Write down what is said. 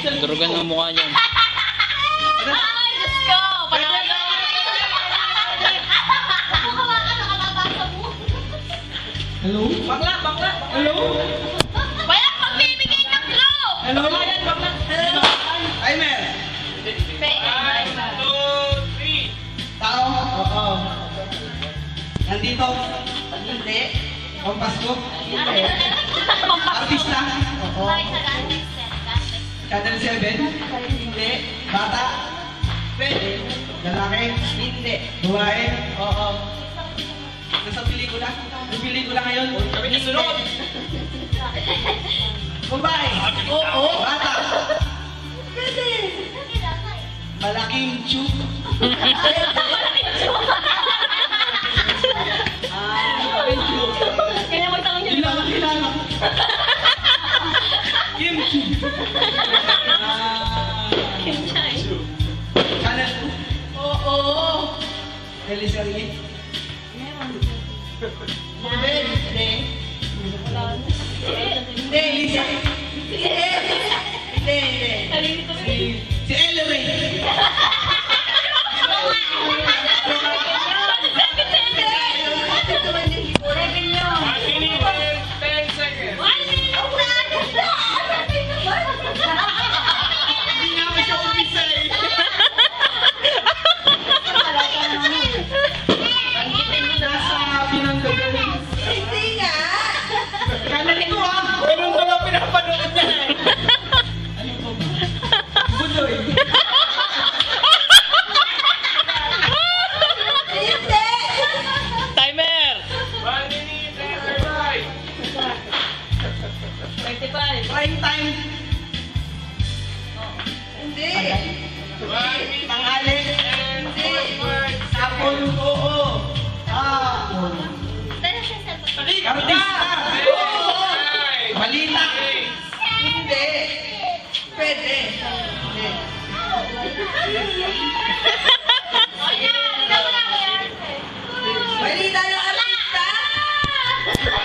Turugan ng mukha niyan. Ay, Diyos ko! Panalo! Hello? Bakla, bakla. Hello? Walang magbibigay ng clue! Hello? Bakla. Timer! 1, 2, 3. Tao? Oo. Nandito? Hindi. Pampasko? Hindi. Artista? Oo. Bakit sa Gandex? Channel 7? Hindi. Bata? Pwede. Lalaki? Hindi. Babae? Oo. Nasa pelikula? Yung pelikula ngayon? Kami nasunod. Babae? Oo. Bata? Malaking tube? Malaking tube. Kaya magtanong niya. Kilala. Kim Chu. Kim Chai. Channel 2. Oo. Teleserye. Hindi. Hindi. Lisa. Hindi. Nalilito Si Ella Ray. Nasa Pinanggaling. Hindi nga. Channel 2 ah. Ganun ko lang pinapanood niya eh. Ano po ba? Budoy. Hindi. Timer! 1 minute and 25. Prime time. Hindi. 1 minute. Tanghali. And 45. Hapon. Oo. Hapon. Artista. Balita. Hindi. Pwede. Hindi.